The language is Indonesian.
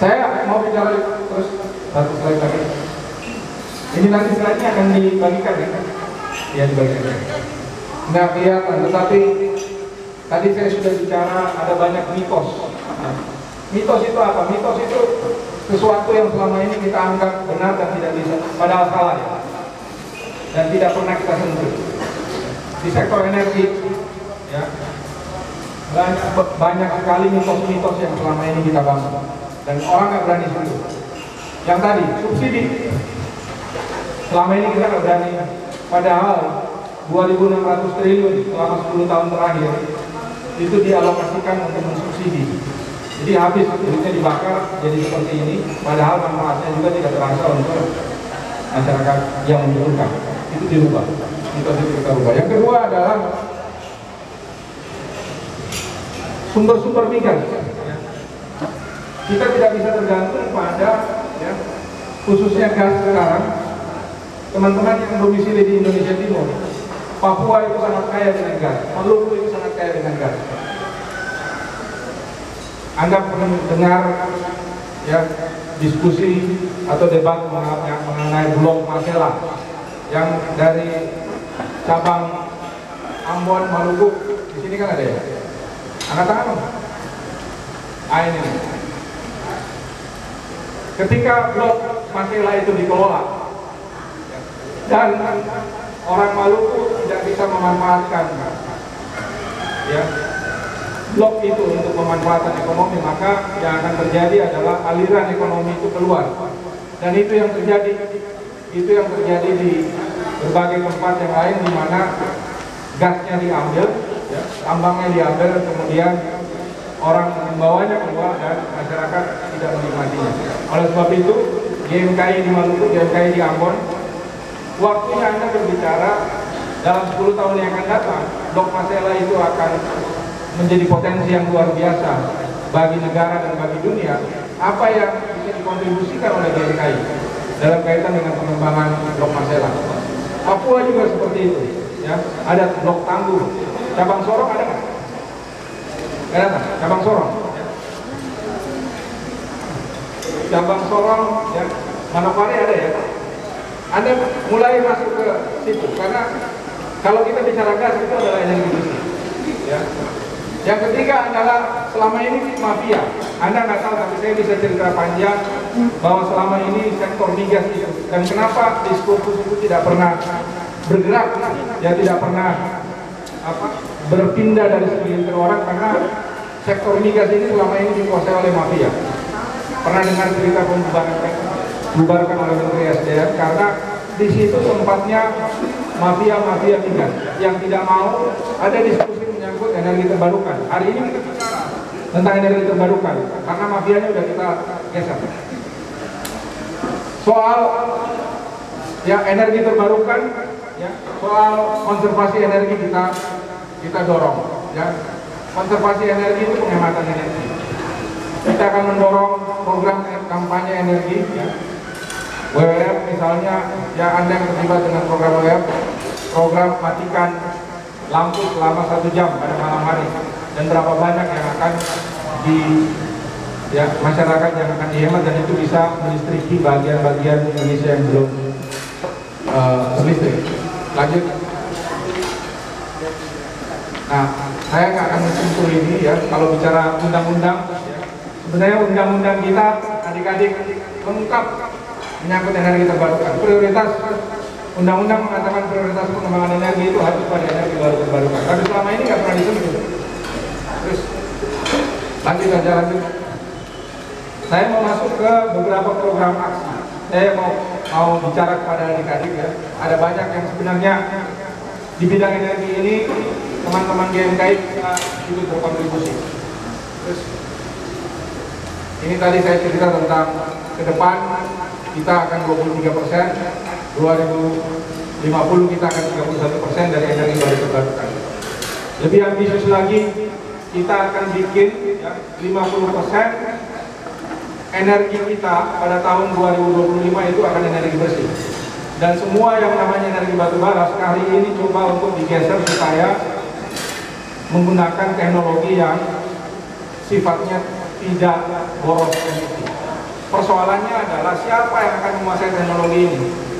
Saya mau bicara terus satu slide lagi. Ini nanti slide-nya akan dibagikan ya? Iya, dibagikan. Nggak kelihatan, tetapi tadi saya sudah bicara ada banyak mitos. Mitos itu apa? Mitos itu sesuatu yang selama ini kita anggap benar dan tidak bisa, padahal salah ya. Dan tidak pernah kita sentuh. Di sektor energi, ya, banyak sekali mitos-mitos yang selama ini kita bangun dan orang nggak berani sentuh. Yang tadi subsidi, selama ini kita nggak berani, padahal 2.600 triliun selama 10 tahun terakhir itu dialokasikan untuk mensubsidi. Jadi habis duitnya dibakar jadi seperti ini, padahal manfaatnya juga tidak terasa untuk masyarakat yang membutuhkan. Itu dirubah, mitos itu kita rubah. Yang kedua adalah sumber-sumber migas. Kita tidak bisa tergantung pada, ya, khususnya gas sekarang. Teman-teman yang domisili di Indonesia Timur, Papua itu sangat kaya dengan gas, Maluku itu sangat kaya dengan gas. Anda pernah dengar ya diskusi atau debat mengenai Blok Masela yang dari cabang Ambon, Maluku, di sini kan ada ya? Angkat tangan. Ini. Ketika Blok Masela itu dikelola dan orang Maluku tidak bisa memanfaatkan ya blok itu untuk pemanfaatan ekonomi, maka yang akan terjadi adalah aliran ekonomi itu keluar. Dan itu yang terjadi di berbagai tempat yang lain di mana gasnya diambil, ya, tambangnya diambil, kemudian orang membawanya keluar dan masyarakat tidak menikmatinya. Oleh sebab itu, GMKI di Maluku, GMKI di Ambon, waktunya Anda berbicara dalam 10 tahun yang akan datang, Blok Masela itu akan menjadi potensi yang luar biasa bagi negara dan bagi dunia. Apa yang bisa dikontribusikan oleh GMKI dalam kaitan dengan pengembangan Blok Masela? Papua juga seperti itu, ya. Ada Blok Tangguh, cabang Sorong ada nggak? Ada, cabang Sorong. Ya. Cabang Sorong, ya. Manokwari ada ya. Anda mulai masuk ke situ karena kalau kita bicara gas itu adalah energi bersih, ya. Yang ketiga adalah selama ini mafia. Anda nggak tahu, tapi saya bisa cerita panjang bahwa selama ini sektor migas itu, dan kenapa diskursus itu tidak pernah bergerak, ya, tidak pernah berpindah dari segelintir orang, karena sektor migas ini selama ini dikuasai oleh mafia. Pernah dengar cerita dibubarkan oleh Menteri SDM karena di situ tempatnya mafia migas yang tidak mau ada diskusi menyangkut energi terbarukan. Hari ini kita bicara tentang energi terbarukan karena mafianya udah kita geser. Soal ya energi terbarukan, ya, soal konservasi energi kita dorong, ya. Konservasi energi itu penghematan energi. Kita akan mendorong program kampanye energi, ya. WWF misalnya, ya, Anda yang terlibat dengan program WWF, program matikan lampu selama 1 jam pada malam hari, dan berapa banyak yang akan masyarakat yang akan dihemat, dan itu bisa melistriki bagian-bagian Indonesia yang belum terlistrik. Lanjut. Nah, saya nggak akan menyentuh ini, ya. Kalau bicara undang-undang, ya, sebenarnya undang-undang kita adik-adik lengkap menyangkut energi terbarukan. Prioritas undang-undang mengatakan prioritas pengembangan energi itu harus pada energi baru terbarukan. Tapi selama ini nggak pernah disentuh. Terus lanjut. Saya mau masuk ke beberapa program aksi. Saya mau bicara kepada adik-adik, ya. Ada banyak yang sebenarnya di bidang energi ini teman-teman GMKI bisa ikut berkontribusi. Terus ini tadi saya cerita tentang ke depan kita akan 23%, 2050 kita akan 31% dari energi baru terbarukan. Lebih ambisius lagi, kita akan bikin, ya, 50% energi kita pada tahun 2025 itu akan energi bersih. Dan semua yang namanya energi batu bara sekali ini coba untuk digeser supaya menggunakan teknologi yang sifatnya tidak boros emisi. persoalannya adalah siapa yang akan menguasai teknologi ini.